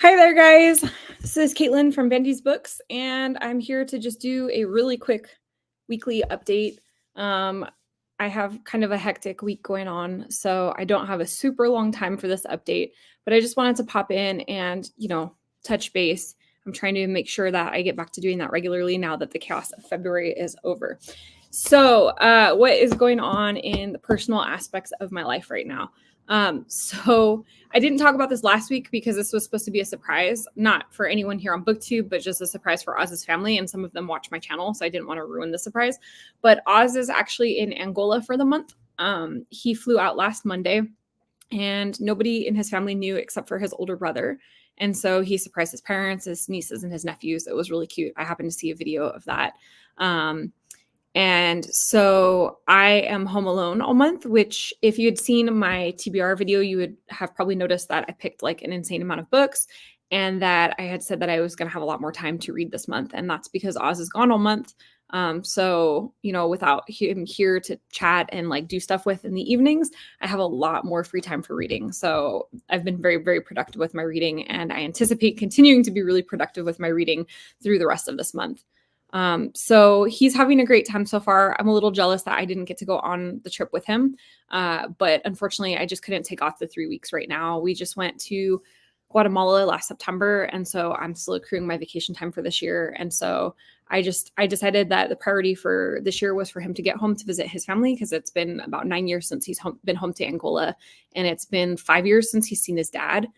Hi there, guys. This is Caitlin from Bendy's Books, and I'm here to just do a really quick weekly update. I have kind of a hectic week going on, so I don't have a super long time for this update, but I just wanted to pop in and, touch base. I'm trying to make sure that I get back to doing that regularly now that the chaos of February is over. So, what is going on in the personal aspects of my life right now? So I didn't talk about this last week because this was supposed to be a surprise, not for anyone here on BookTube, but just a surprise for Oz's family. And some of them watch my channel, so I didn't want to ruin the surprise. But Oz is actually in Angola for the month. He flew out last Monday, and nobody in his family knew except for his older brother. And so he surprised his parents, his nieces, and his nephews. It was really cute. I happened to see a video of that. And so I am home alone all month, which if you had seen my TBR video, you would have probably noticed that I picked like an insane amount of books and that I had said that I was going to have a lot more time to read this month. And that's because Oz is gone all month. So, without him here to chat and like do stuff with in the evenings, I have a lot more free time for reading. So I've been very, very productive with my reading, and I anticipate continuing to be really productive with my reading through the rest of this month. So he's having a great time so far. I'm a little jealous that I didn't get to go on the trip with him. But unfortunately, I just couldn't take off the 3 weeks right now. We just went to Guatemala last September. And so I'm still accruing my vacation time for this year. And so I decided that the priority for this year was for him to get home to visit his family, because it's been about 9 years since he's been home to Angola. And it's been 5 years since he's seen his dad.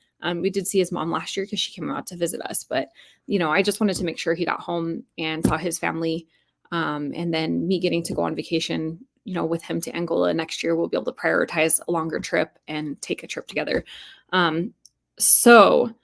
We did see his mom last year because she came out to visit us. But, I just wanted to make sure he got home and saw his family. And then me getting to go on vacation, with him to Angola next year, we'll be able to prioritize a longer trip and take a trip together. So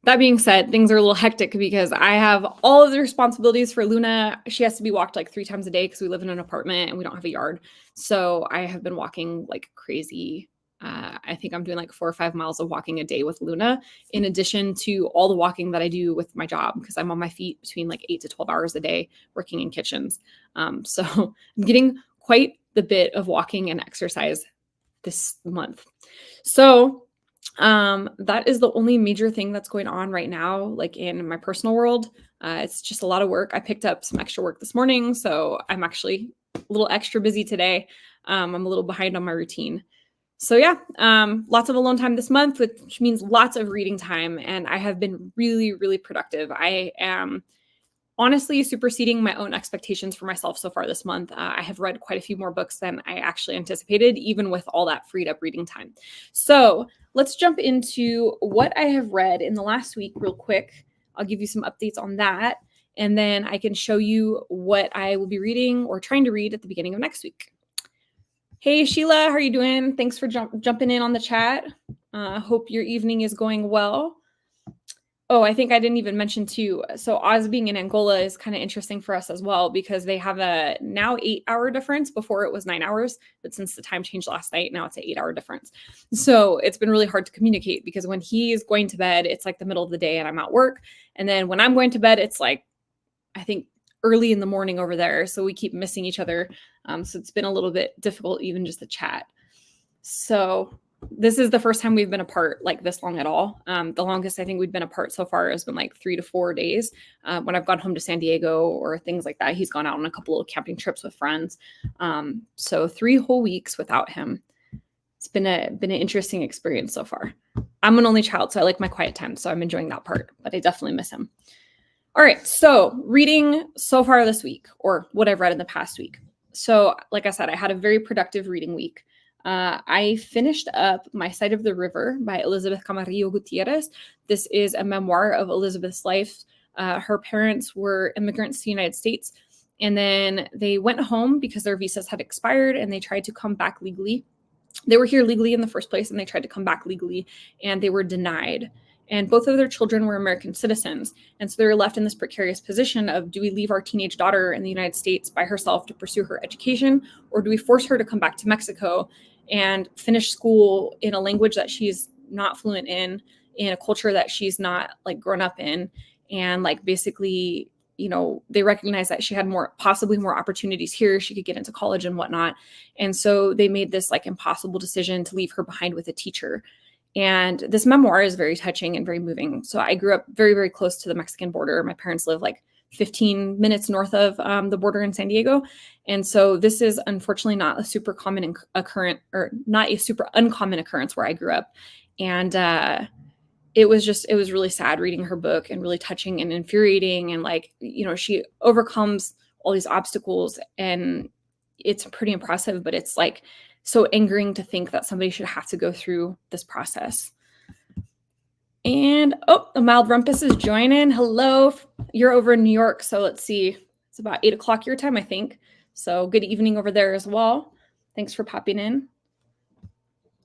that being said, things are a little hectic because I have all of the responsibilities for Luna. She has to be walked like 3 times a day because we live in an apartment and we don't have a yard. So I have been walking like crazy. I think I'm doing like 4 or 5 miles of walking a day with Luna, in addition to all the walking that I do with my job, because I'm on my feet between like 8 to 12 hours a day working in kitchens. So I'm getting quite the bit of walking and exercise this month. So that is the only major thing that's going on right now, like in my personal world. It's just a lot of work. I picked up some extra work this morning, so I'm actually a little extra busy today. I'm a little behind on my routine. So yeah, lots of alone time this month, which means lots of reading time. And I have been really, really productive. I am honestly superseding my own expectations for myself so far this month. I have read quite a few more books than I actually anticipated, even with all that freed up reading time. So let's jump into what I have read in the last week real quick. I'll give you some updates on that. And then I can show you what I will be reading or trying to read at the beginning of next week. Hey, Sheila, how are you doing? Thanks for jumping in on the chat. Hope your evening is going well. Oh, I think I didn't even mention too. So Oz being in Angola is kind of interesting for us as well, because they have a now 8-hour difference. Before it was 9 hours, but since the time changed last night, now it's an 8-hour difference. So it's been really hard to communicate, because when he's going to bed, it's like the middle of the day and I'm at work. And then when I'm going to bed, it's like, I think early in the morning over there. So we keep missing each other. So it's been a little bit difficult even just to chat. So this is the first time we've been apart like this long at all. The longest I think we've been apart so far has been like 3 to 4 days. When I've gone home to San Diego or things like that, he's gone out on a couple of camping trips with friends. So 3 whole weeks without him. It's been an interesting experience so far. I'm an only child, so I like my quiet time. So I'm enjoying that part, but I definitely miss him. All right, so reading so far this week, or what I've read in the past week. So like I said, I had a very productive reading week. I finished up My Side of the River by Elizabeth Camarillo Gutierrez. This is a memoir of Elizabeth's life. Her parents were immigrants to the United States, and then they went home because their visas had expired, and they tried to come back legally. They were here legally in the first place, and they tried to come back legally, and they were denied. And both of their children were American citizens. And so they were left in this precarious position of, do we leave our teenage daughter in the United States by herself to pursue her education? Or do we force her to come back to Mexico and finish school in a language that she's not fluent in a culture that she's not like grown up in? And like basically, they recognized that she had possibly more opportunities here. She could get into college and whatnot. And so they made this like impossible decision to leave her behind with a teacher. And this memoir is very touching and very moving. So I grew up very, very close to the Mexican border. My parents live like 15 minutes north of the border in San Diego. And so this is unfortunately not a super common occurrence, or not a super uncommon occurrence where I grew up. And it was really sad reading her book, and really touching and infuriating. And like, she overcomes all these obstacles, and it's pretty impressive, but it's like so angering to think that somebody should have to go through this process. And the mild rumpus is joining. Hello, you're over in New York, so let's see. It's about 8:00 your time, I think. So good evening over there as well. Thanks for popping in.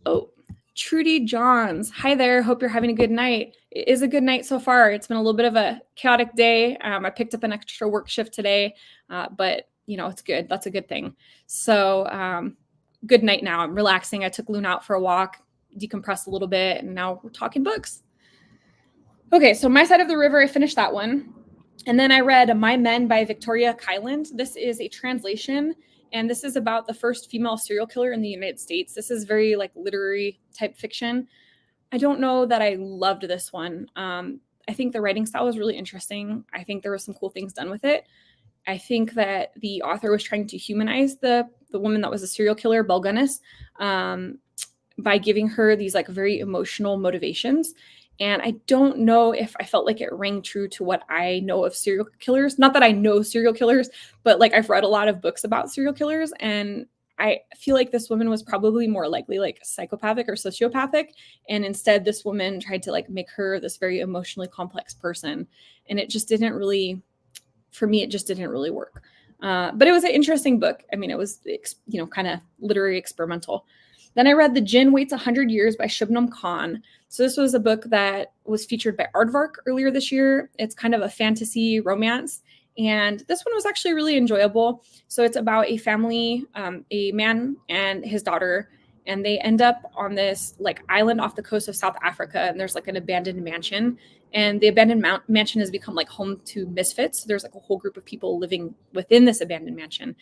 Oh, Trudy Johns. Hi there. Hope you're having a good night. It is a good night so far. It's been a little bit of a chaotic day. I picked up an extra work shift today, but it's good. That's a good thing. So good night now. I'm relaxing. I took Luna out for a walk, decompressed a little bit, and now we're talking books. Okay, so My Side of the River, I finished that one. And then I read My Men by Victoria Kyland. This is a translation, and this is about the first female serial killer in the United States. This is very like literary type fiction. I don't know that I loved this one. I think the writing style was really interesting. I think there were some cool things done with it. I think that the author was trying to humanize the woman that was a serial killer, Belle Gunness, by giving her these like very emotional motivations. And I don't know if I felt like it rang true to what I know of serial killers. Not that I know serial killers, but like I've read a lot of books about serial killers, and I feel like this woman was probably more likely like psychopathic or sociopathic. And instead, this woman tried to like make her this very emotionally complex person. And it just didn't really, for me, it just didn't really work. But it was an interesting book. I mean, it was, kind of literary experimental. Then I read The Jinn Waits 100 Years by Shubnam Khan. So this was a book that was featured by Aardvark earlier this year. It's kind of a fantasy romance. And this one was actually really enjoyable. So it's about a family, a man and his daughter, and they end up on this like island off the coast of South Africa. And there's like an abandoned mansion. And the abandoned mansion has become like home to misfits. So there's like a whole group of people living within this abandoned mansion.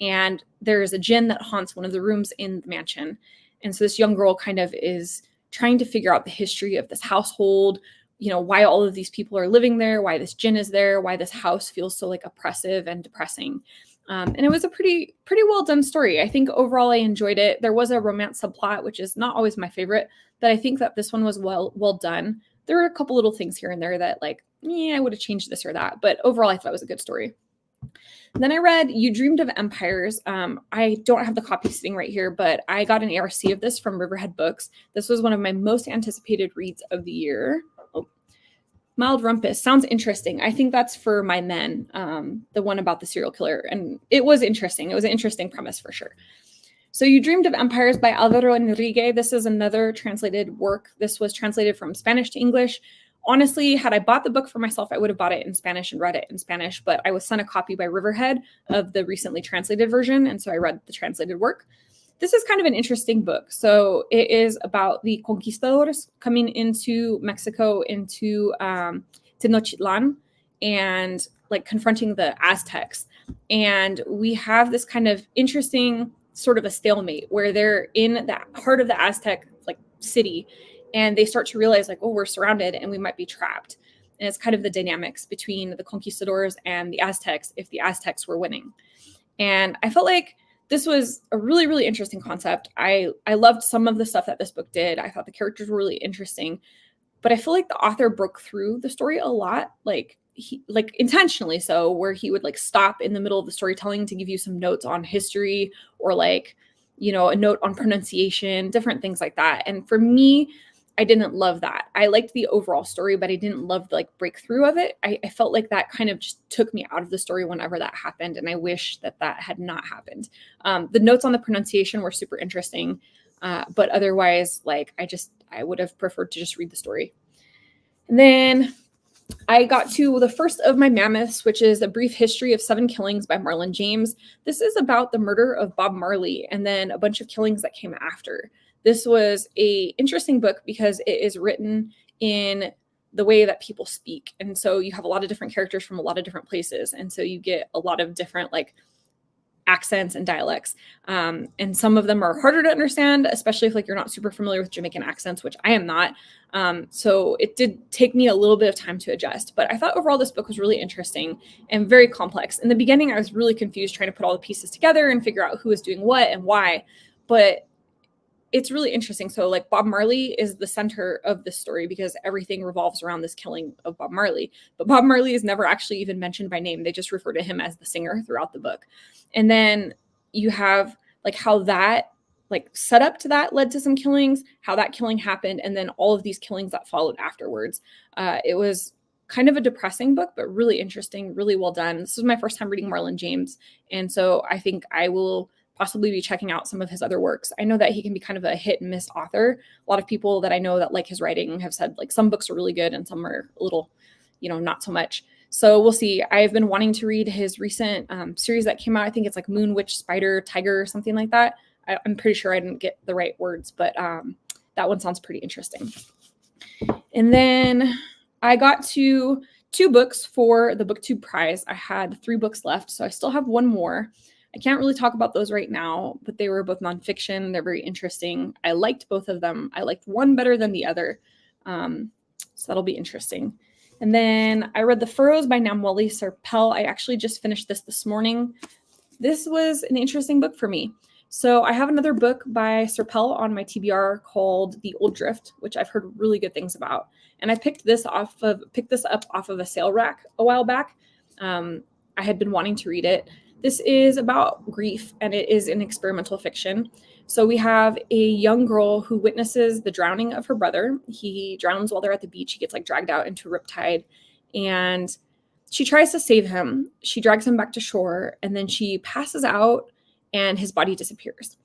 And there's a jinn that haunts one of the rooms in the mansion. And so this young girl kind of is trying to figure out the history of this household, why all of these people are living there, why this jinn is there, why this house feels so like oppressive and depressing. And it was a pretty well done story. I think overall I enjoyed it. There was a romance subplot, which is not always my favorite, but I think that this one was well done. There were a couple little things here and there that like, I would have changed this or that, but overall I thought it was a good story. Then I read You Dreamed of Empires. I don't have the copy sitting right here, but I got an ARC of this from Riverhead Books. This was one of my most anticipated reads of the year. Mild Rumpus sounds interesting. I think that's for My Men, the one about the serial killer. And it was interesting. It was an interesting premise for sure. So You Dreamed of Empires by Alvaro Enrique. This is another translated work. This was translated from Spanish to English. Honestly, had I bought the book for myself, I would have bought it in Spanish and read it in Spanish, but I was sent a copy by Riverhead of the recently translated version, and so I read the translated work. This is kind of an interesting book. So it is about the conquistadors coming into Mexico, into Tenochtitlan, and like confronting the Aztecs. And we have this kind of interesting sort of a stalemate where they're in the heart of the Aztec like city, and they start to realize like, we're surrounded and we might be trapped. And it's kind of the dynamics between the conquistadors and the Aztecs if the Aztecs were winning. And I felt like this was a really, really interesting concept. I loved some of the stuff that this book did. I thought the characters were really interesting, but I feel like the author broke through the story a lot, like intentionally so, where he would like stop in the middle of the storytelling to give you some notes on history or like, a note on pronunciation, different things like that. And for me, I didn't love that. I liked the overall story, but I didn't love the like breakthrough of it. I felt like that kind of just took me out of the story whenever that happened. And I wish that had not happened. The notes on the pronunciation were super interesting. But otherwise, like, I would have preferred to just read the story. And then I got to the first of my mammoths, which is A Brief History of 7 Killings by Marlon James. This is about the murder of Bob Marley and then a bunch of killings that came after. This was a interesting book because it is written in the way that people speak. And so you have a lot of different characters from a lot of different places. And so you get a lot of different like accents and dialects. And some of them are harder to understand, especially if like you're not super familiar with Jamaican accents, which I am not. So it did take me a little bit of time to adjust, but I thought overall this book was really interesting and very complex. In the beginning, I was really confused trying to put all the pieces together and figure out who was doing what and why, but it's really interesting. So like Bob Marley is the center of this story because everything revolves around this killing of Bob Marley. But Bob Marley is never actually even mentioned by name. They just refer to him as the singer throughout the book. And then you have like how that like set up to that led to some killings, how that killing happened, and then all of these killings that followed afterwards. It was kind of a depressing book, but really interesting, really well done. This was my first time reading Marlon James. And so I think I will possibly be checking out some of his other works. I know that he can be kind of a hit and miss author. A lot of people that I know that like his writing have said like some books are really good and some are a little, not so much. So we'll see. I've been wanting to read his recent series that came out. I think it's like Moon, Witch, Spider, Tiger, or something like that. I'm pretty sure I didn't get the right words, but that one sounds pretty interesting. And then I got to 2 books for the BookTube prize. I had 3 books left, so I still have 1 more. I can't really talk about those right now, but they were both nonfiction. They're very interesting. I liked both of them. I liked one better than the other. So that'll be interesting. And then I read The Furrows by Namwali Serpell. I actually just finished this morning. This was an interesting book for me. So I have another book by Serpell on my TBR called The Old Drift, which I've heard really good things about. And I picked this up off of a sale rack a while back. I had been wanting to read it. This is about grief, and it is an experimental fiction. So we have a young girl who witnesses the drowning of her brother. He drowns while they're at the beach. He gets like dragged out into a riptide, and she tries to save him. She drags him back to shore, and then she passes out, and his body disappears.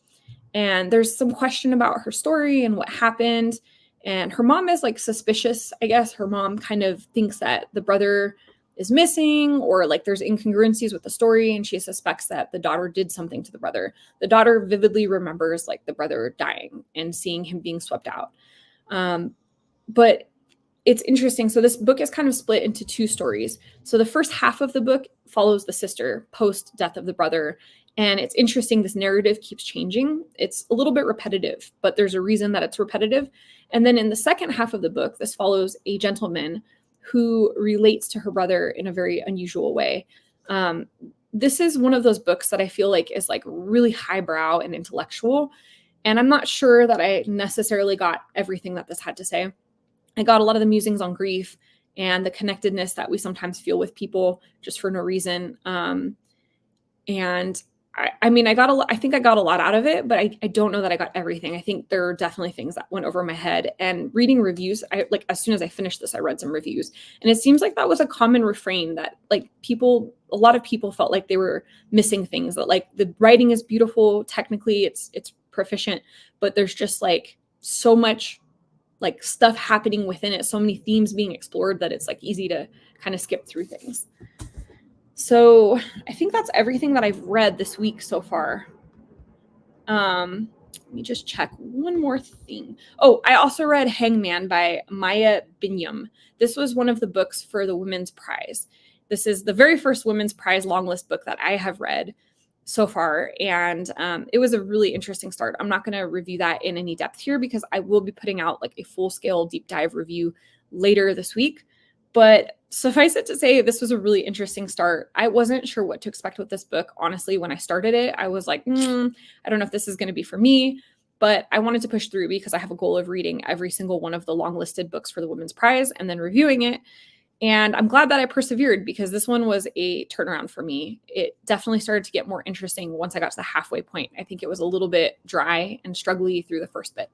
And there's some question about her story and what happened. And her mom is like suspicious, I guess. Her mom kind of thinks that the brother is missing or like there's incongruencies with the story, and she suspects that the daughter did something to the brother. The daughter vividly remembers like the brother dying and seeing him being swept out. But it's interesting. So this book is kind of split into 2 stories. So the first half of the book follows the sister post death of the brother. And it's interesting. This narrative keeps changing. It's a little bit repetitive, but there's a reason that it's repetitive. And then in the second half of the book, this follows a gentleman who relates to her brother in a very unusual way. This is one of those books that I feel like is like really highbrow and intellectual. And I'm not sure that I necessarily got everything that this had to say. I got a lot of the musings on grief and the connectedness that we sometimes feel with people just for no reason. And I mean, I think I got a lot out of it, but I don't know that I got everything. I think there are definitely things that went over my head. And reading reviews, as soon as I finished this, I read some reviews. And it seems like that was a common refrain that like a lot of people felt like they were missing things, that like the writing is beautiful. Technically it's proficient, but there's just like so much like stuff happening within it, so many themes being explored that it's like easy to kind of skip through things. So I think that's everything that I've read this week so far. Let me just check one more thing. Oh, I also read Hangman by Maya Binyam. This was one of the books for the Women's Prize. This is the very first Women's Prize long list book that I have read so far. And it was a really interesting start. I'm not going to review that in any depth here because I will be putting out like a full-scale deep dive review later this week. But suffice it to say, this was a really interesting start. I wasn't sure what to expect with this book. Honestly, when I started it, I was like, I don't know if this is going to be for me, but I wanted to push through because I have a goal of reading every single one of the long listed books for the Women's Prize and then reviewing it. And I'm glad that I persevered because this one was a turnaround for me. It definitely started to get more interesting once I got to the halfway point. I think it was a little bit dry and struggly through the first bit.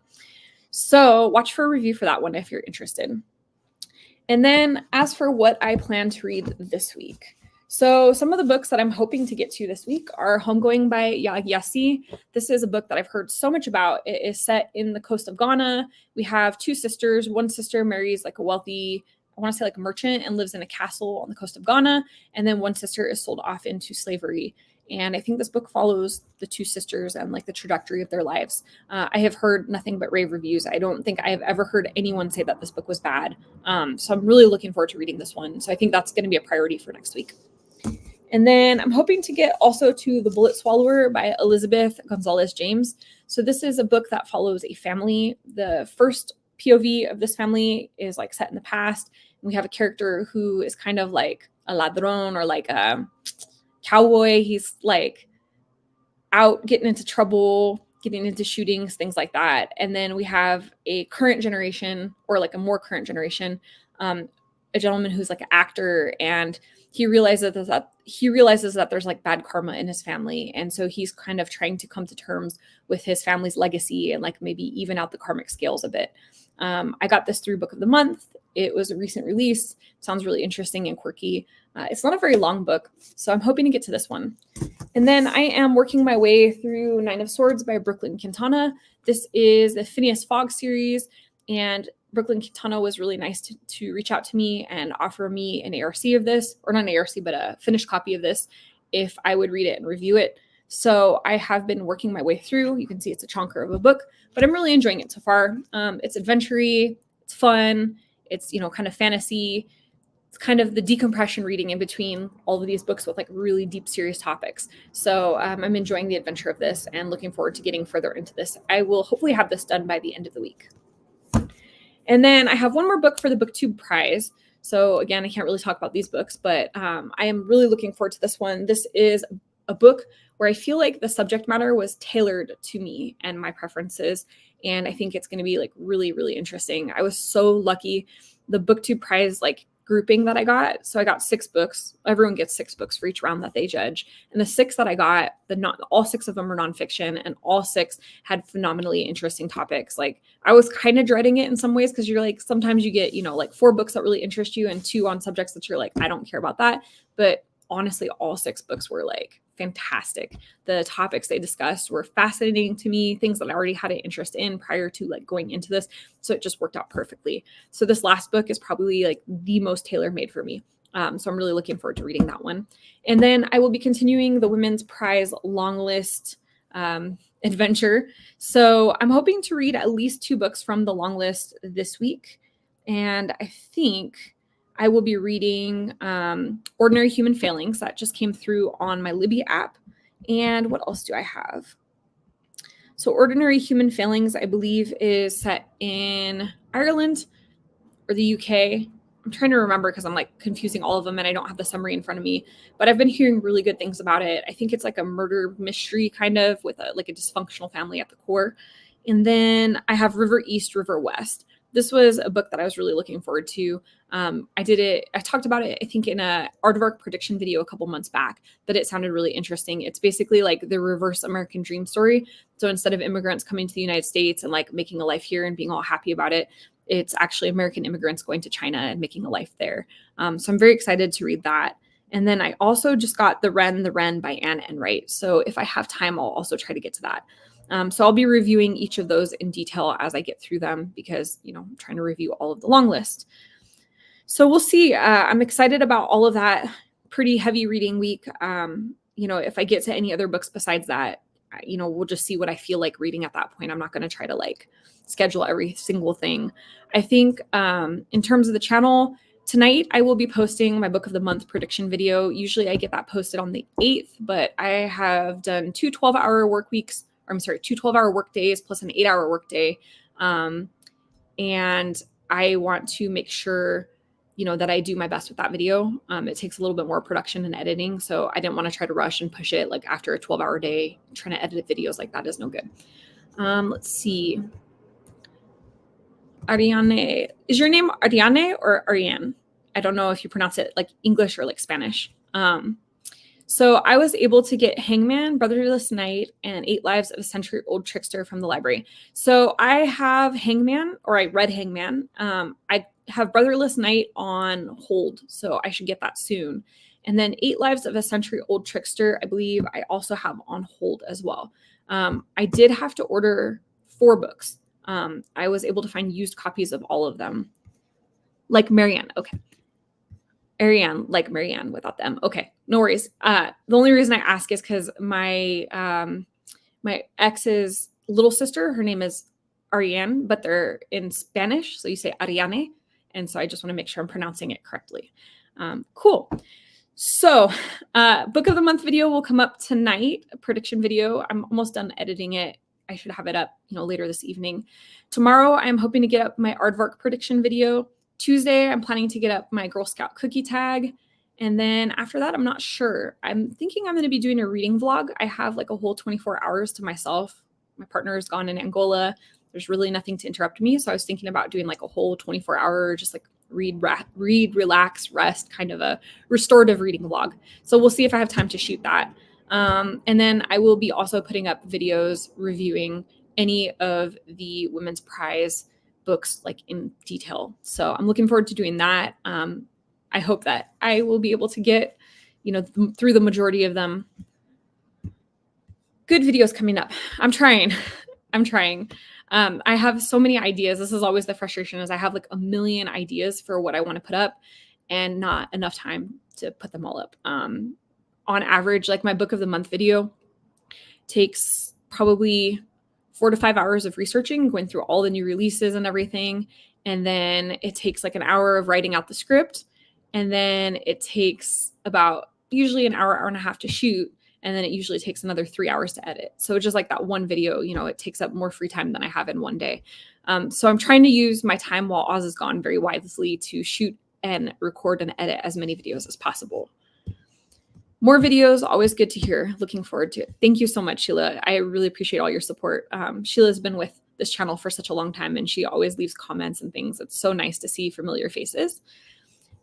So watch for a review for that one if you're interested. And then as for what I plan to read this week. So some of the books that I'm hoping to get to this week are Homegoing by Yasi. This is a book that I've heard so much about. It is set in the coast of Ghana. We have 2 sisters. One sister marries like a wealthy, I want to say like a merchant, and lives in a castle on the coast of Ghana. And then one sister is sold off into slavery. And I think this book follows the 2 sisters and like the trajectory of their lives. I have heard nothing but rave reviews. I don't think I have ever heard anyone say that this book was bad. So I'm really looking forward to reading this one. So I think that's going to be a priority for next week. And then I'm hoping to get also to The Bullet Swallower by Elizabeth Gonzalez James. So this is a book that follows a family. The first POV of this family is like set in the past. We have a character who is kind of like a ladrón or like a cowboy. He's like out getting into trouble, getting into shootings, things like that. And then we have a current generation, or like a more current generation, a gentleman who's like an actor, and he realizes that there's like bad karma in his family, and so he's kind of trying to come to terms with his family's legacy and like maybe even out the karmic scales a bit. I got this through Book of the Month. It was a recent release. Sounds really interesting and quirky. It's not a very long book, so I'm hoping to get to this one. And then I am working my way through Nine of Swords by Brooklyn Quintana. This is the Phineas Fogg series, and Brooklyn Quintana was really nice to reach out to me and offer me an ARC of this, or not an ARC, but a finished copy of this if I would read it and review it. So I have been working my way through. You can see it's a chonker of a book, but I'm really enjoying it so far. It's adventure-y, it's fun, it's, kind of fantasy. It's kind of the decompression reading in between all of these books with like really deep, serious topics. So I'm enjoying the adventure of this and looking forward to getting further into this. I will hopefully have this done by the end of the week. And then I have one more book for the BookTube prize. So again, I can't really talk about these books, but I am really looking forward to this one. This is a book where I feel like the subject matter was tailored to me and my preferences. And I think it's going to be like really, really interesting. I was so lucky. The BookTube prize like grouping that I got. So I got 6 books. Everyone gets 6 books for each round that they judge. And the 6 that I got, all 6 of them were nonfiction, and all 6 had phenomenally interesting topics. Like I was kind of dreading it in some ways, because you're like, sometimes you get, like 4 books that really interest you and 2 on subjects that you're like, I don't care about that. But honestly, all 6 books were like fantastic. The topics they discussed were fascinating to me, things that I already had an interest in prior to like going into this. So it just worked out perfectly. So this last book is probably like the most tailor-made for me. So I'm really looking forward to reading that one. And then I will be continuing the Women's Prize long list adventure. So I'm hoping to read at least 2 books from the long list this week. And I think I will be reading Ordinary Human Failings. That just came through on my Libby app. And what else do I have? So Ordinary Human Failings, I believe, is set in Ireland or the UK. I'm trying to remember because I'm like confusing all of them and I don't have the summary in front of me. But I've been hearing really good things about it. I think it's like a murder mystery kind of with a dysfunctional family at the core. And then I have River East, River West. This was a book that I was really looking forward to. I talked about it, I think, in a Aardvark prediction video a couple months back, but it sounded really interesting. It's basically like the reverse American dream story. So instead of immigrants coming to the United States and like making a life here and being all happy about it, it's actually American immigrants going to China and making a life there. So I'm very excited to read that. And then I also just got The Wren by Anne Enright. So if I have time, I'll also try to get to that. So I'll be reviewing each of those in detail as I get through them because, I'm trying to review all of the long list. So we'll see. I'm excited about all of that. Pretty heavy reading week. If I get to any other books besides that, we'll just see what I feel like reading at that point. I'm not going to try to like schedule every single thing. I think in terms of the channel, tonight I will be posting my Book of the Month prediction video. Usually I get that posted on the 8th, but I have done 2 12-hour work weeks. 2 12-hour work days plus an 8-hour work day. And I want to make sure, that I do my best with that video. It takes a little bit more production and editing. So I didn't want to try to rush and push it like after a 12-hour day. Trying to edit videos like that is no good. Let's see. Ariane. Is your name Ariane or Ariane? I don't know if you pronounce it like English or like Spanish. So I was able to get Hangman, Brotherless Knight, and 8 Lives of a Century-Old Trickster from the library. So I have Hangman, or I read Hangman. I have Brotherless Knight on hold, so I should get that soon. And then 8 Lives of a Century-Old Trickster, I believe I also have on hold as well. I did have to order 4 books. I was able to find used copies of all of them. Like Marianne, okay. Ariane, like Marianne without them. Okay, no worries. The only reason I ask is because my my ex's little sister, her name is Ariane, but they're in Spanish, so you say Ariane. And so I just want to make sure I'm pronouncing it correctly. Cool. So, book of the month video will come up tonight, a prediction video. I'm almost done editing it. I should have it up, later this evening. Tomorrow, I'm hoping to get up my aardvark prediction video. Tuesday, I'm planning to get up my Girl Scout cookie tag. And then after that, I'm not sure. I'm thinking I'm going to be doing a reading vlog. I have like a whole 24 hours to myself. My partner is gone in Angola. There's really nothing to interrupt me. So I was thinking about doing like a whole 24-hour, just like read, relax, rest, kind of a restorative reading vlog. So we'll see if I have time to shoot that. And then I will be also putting up videos reviewing any of the Women's Prize books like in detail. So I'm looking forward to doing that. I hope that I will be able to get, through the majority of them. Good videos coming up. I'm trying. I have so many ideas. This is always the frustration, is I have like a million ideas for what I want to put up and not enough time to put them all up. On average, like my book of the month video takes probably 4 to 5 hours of researching, going through all the new releases and everything. And then it takes like an hour of writing out the script. And then it takes about usually an hour, hour and a half to shoot. And then it usually takes another 3 hours to edit. So just like that one video, it takes up more free time than I have in one day. So I'm trying to use my time while Oz is gone very wisely to shoot and record and edit as many videos as possible. More videos, always good to hear. Looking forward to it. Thank you so much, Sheila. I really appreciate all your support. Sheila's been with this channel for such a long time, and she always leaves comments and things. It's so nice to see familiar faces.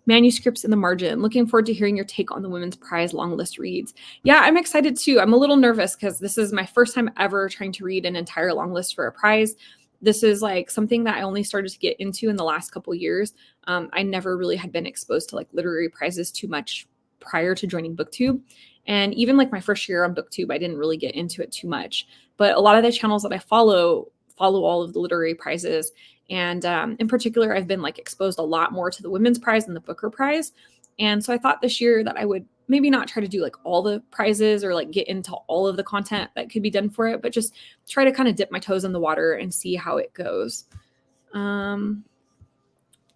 Manuscripts in the margin. Looking forward to hearing your take on the Women's Prize long list reads. Yeah, I'm excited too. I'm a little nervous because this is my first time ever trying to read an entire long list for a prize. This is like something that I only started to get into in the last couple years. I never really had been exposed to like literary prizes too much prior to joining BookTube. And even like my first year on BookTube, I didn't really get into it too much. But a lot of the channels that I follow all of the literary prizes. And in particular, I've been like exposed a lot more to the Women's Prize and the Booker Prize. And so I thought this year that I would maybe not try to do like all the prizes or like get into all of the content that could be done for it, but just try to kind of dip my toes in the water and see how it goes.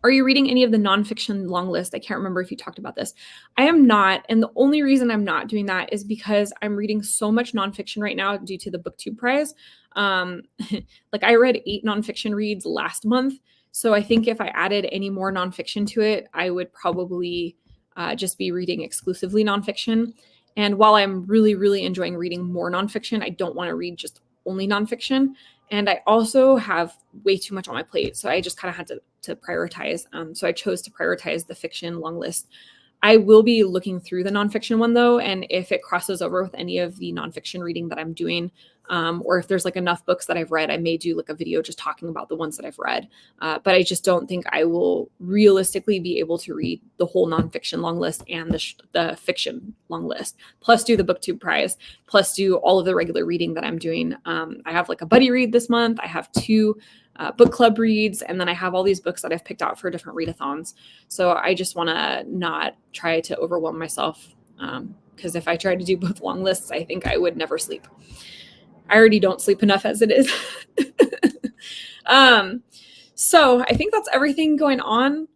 Are you reading any of the nonfiction long list? I can't remember if you talked about this. I am not. And the only reason I'm not doing that is because I'm reading so much nonfiction right now due to the BookTube prize. Like I read 8 nonfiction reads last month. So I think if I added any more nonfiction to it, I would probably just be reading exclusively nonfiction. And while I'm really, really enjoying reading more nonfiction, I don't want to read just only nonfiction. And I also have way too much on my plate. So I just kind of had to prioritize. So I chose to prioritize the fiction long list. I will be looking through the nonfiction one though. And if it crosses over with any of the nonfiction reading that I'm doing, or if there's like enough books that I've read, I may do like a video just talking about the ones that I've read. But I just don't think I will realistically be able to read the whole nonfiction long list and the fiction long list, plus do the BookTube prize, plus do all of the regular reading that I'm doing. I have like a buddy read this month. I have 2 book club reads, and then I have all these books that I've picked out for different readathons. So I just want to not try to overwhelm myself, because if I tried to do both long lists, I think I would never sleep. I already don't sleep enough as it is. So I think that's everything going on.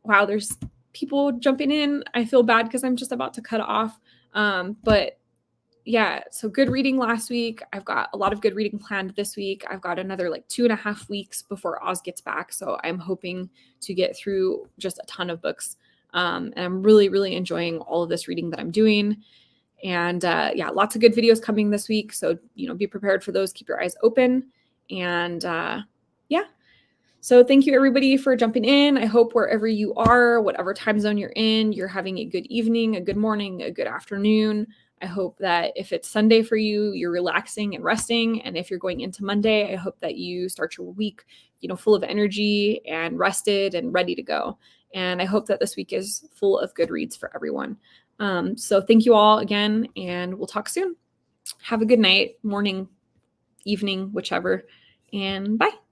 Wow, there's people jumping in. I feel bad because I'm just about to cut off. But yeah, so good reading last week. I've got a lot of good reading planned this week. I've got another like 2.5 weeks before Oz gets back. So I'm hoping to get through just a ton of books. And I'm really, really enjoying all of this reading that I'm doing. And yeah, lots of good videos coming this week. So, be prepared for those. Keep your eyes open. And yeah. So thank you everybody for jumping in. I hope wherever you are, whatever time zone you're in, you're having a good evening, a good morning, a good afternoon. I hope that if it's Sunday for you, you're relaxing and resting. And if you're going into Monday, I hope that you start your week, full of energy and rested and ready to go. And I hope that this week is full of good reads for everyone. So thank you all again, and we'll talk soon. Have a good night, morning, evening, whichever, and bye.